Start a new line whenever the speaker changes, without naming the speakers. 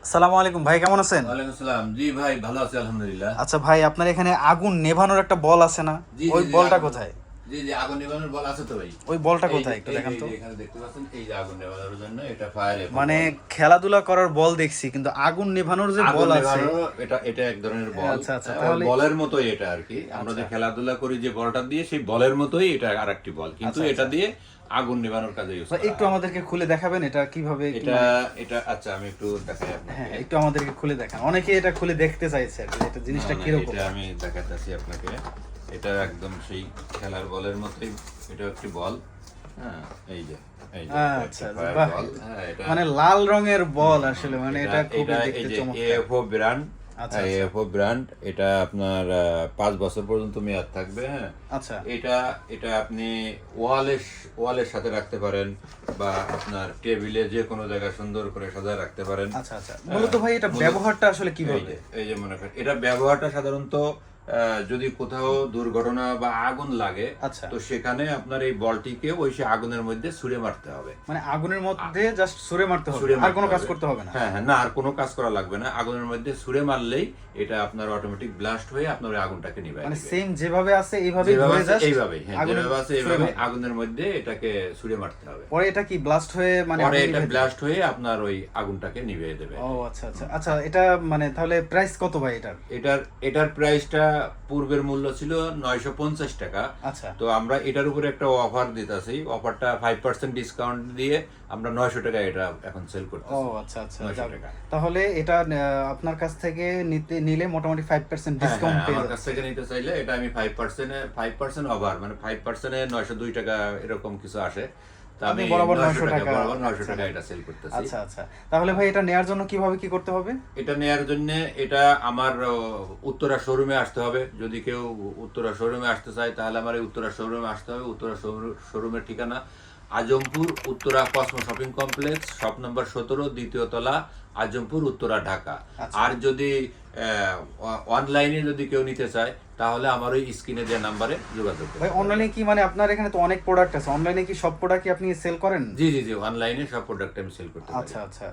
আসসালামু আলাইকুম ভাই, কেমন আছেন?
ওয়ালাইকুম আসসালাম। জি ভাই, ভালো আছি আলহামদুলিল্লাহ।
আচ্ছা ভাই, আপনার এখানে আগুন নেভানোর একটা বল আছে না?
জি জি
ওই
জি
বলটা
আগুন,
কোথায়?
জি জি আগুন নেভানোর বল আছে তো ভাই।
ওই বলটা
এই যে
কোথায় একটু
এই যে
দেখান
এই
তো।
যে এখানে দেখতে পাচ্ছেন, এই যে আগুন নেভানোর জন্য এটা ফায়ার এফ
মানে
বল।
খেলাধুলা করার বল দেখছি, কিন্তু আগুন নেভানোর যে
আগুন
বল আছে।
নেভানোর এটা এটা এক ধরনের বল।
আচ্ছা আচ্ছা,
ওই
তাহলে
বলের মতোই এটা আর কি। আমরা
আচ্ছা
যে খেলাধুলা করি যে বলটা দিয়ে, সেই বলের মতোই এটা আরেকটি বল, কিন্তু
আচ্ছা
এটা
আচ্ছা,
দিয়ে আগুন নেভানোর কাজে ইউজ
ভাই
করা
একটু
হয়।
আমাদেরকে খুলে দেখাবেন এটা কিভাবে
এটা
মানে।
এটা আচ্ছা, আমি একটু দেখাই আপনাকে।
হ্যাঁ, একটু আমাদেরকে খুলে দেখান, অনেকে এটা খুলে দেখতে চাইছে আর কি, এটা
না
জিনিসটা
না,
কিরকম।
এটা আমি দেখাতেছি আপনাকে। এটা একদম সেই খেলার বলের মতোই। এটা একটি বল। হ্যাঁ, এই যে এই যে এটা
আচ্ছা
একটা
আচ্ছা,
ফায়ার
বাহ,
বল। হ্যাঁ, এটা
মানে লাল রঙের বল আসলে, মানে
এটা
এটা খুবই
এটা এই
দেখতে
যে
চমৎকার।
AFO brand.
আচ্ছা আচ্ছা
এএফও ব্র্যান্ড, এটা আপনার 5 বছর পর্যন্ত মেয়াদ থাকবে। হ্যাঁ,
আচ্ছা
এটা এটা আপনি ওয়ালের সাথে রাখতে পারেন, বা আপনার টেবিলে যে কোনো জায়গায় সুন্দর করে সাজায় রাখতে পারেন।
আচ্ছা আচ্ছা, মূলত ভাই এটা ব্যবহারটা আসলে
এই
কিভাবে?
যে এই যে মনে করেন, এটা ব্যবহারটা সাধারণত যদি কোথাও দুর্ঘটনা বা আগুন লাগে,
আচ্ছা,
তো সেখানে আপনার এই বলটিকে ওই সে আগুনের মধ্যে ছুঁড়ে মারতে হবে।
মানে আগুনের মধ্যে জাস্ট ছুঁড়ে মারতে হবে,
ছুঁড়ে
আর
মারতে
কোনো কাজ
হবে।
করতে হবে না?
হ্যাঁ হ্যাঁ, না আর কোনো কাজ করা লাগবে না। আগুনের মধ্যে ছুঁড়ে মারলেই এটা আপনার অটোমেটিক ব্লাস্ট হয়ে আপনার ওই আগুনটাকে নিভায়
মানে
দিবে।
সেম যেভাবে আছে এইভাবে
যেভাবে
ধরে
আছে
জাস্ট
এইভাবেই, হ্যাঁ
আগুনে
যেভাবে আছে
ছুঁড়ে
এইভাবে
মারতে হবে।
আগুনের মধ্যে এটাকে ছুঁড়ে মারতে হবে।
পরে এটা কি ব্লাস্ট হয়ে মানে
পরে
আগুন
এটা
নিভে দিবে?
ব্লাস্ট হয়ে আপনার ওই আগুনটাকে নিভিয়ে দেবে।
ও আচ্ছা আচ্ছা আচ্ছা, এটা মানে তাহলে প্রাইস কত ভাই এটার?
এটার প্রাইসটা পূর্বের মূল্য ছিল 950 টাকা।
আচ্ছা,
তো আমরা এটার উপরে একটা অফার দিতেছি। অফারটা 5% ডিসকাউন্ট দিয়ে আমরা 900 টাকা এটা এখন সেল
ও
করতেছি।
আচ্ছা আচ্ছা,
900
যাক।
টাকা।
তাহলে এটা আপনার কাছ থেকে নিলে মোটামুটি 5%
হ্যাঁ
ডিসকাউন্ট
হ্যাঁ,
পেয়ে
আমার কাছ
যাচ্ছে।
থেকে নিতে চাইলে এটা আমি 5% ওভার, মানে 5% 902 টাকা এরকম কিছু আসে। তা
আপনি
আমি
বরাবর
900
900
টাকা,
টাকা
বরাবর 900
রাখছেন।
টাকা এটা সেল করতেছি।
আচ্ছা আচ্ছা, তাহলে ভাই এটা নেয়ার জন্য কিভাবে কি করতে হবে?
এটা নেয়ার জন্য এটা আমার উত্তরা শোরুমে আসতে হবে। যদি কেউ উত্তরা শোরুমে আসতে চায়, তাহলে আমার এই উত্তরা শোরুমে আসতে হবে। উত্তরা শোরুমের ঠিকানা Azampur, Uttara Cosmo shopping complex, shop number 17, দ্বিতীয় তলা, আজমপুর, উত্তরা, ঢাকা।
আচ্ছা
আর যদি অনলাইনে যদি কেউ নিতে চায়, তাহলে আমার ওই স্ক্রিনে দেওয়া নাম্বারে যোগাযোগ করতে
ভাই,
হবে।
অনলাইনে কি মানে আপনার এখানে তো অনেক প্রোডাক্ট আছে, অনলাইনে কি সব প্রোডাক্ট কি আপনি সেল করেন?
জি জি জি, অনলাইনে সব প্রোডাক্ট আমি সেল করতে পারি।
আচ্ছা আচ্ছা,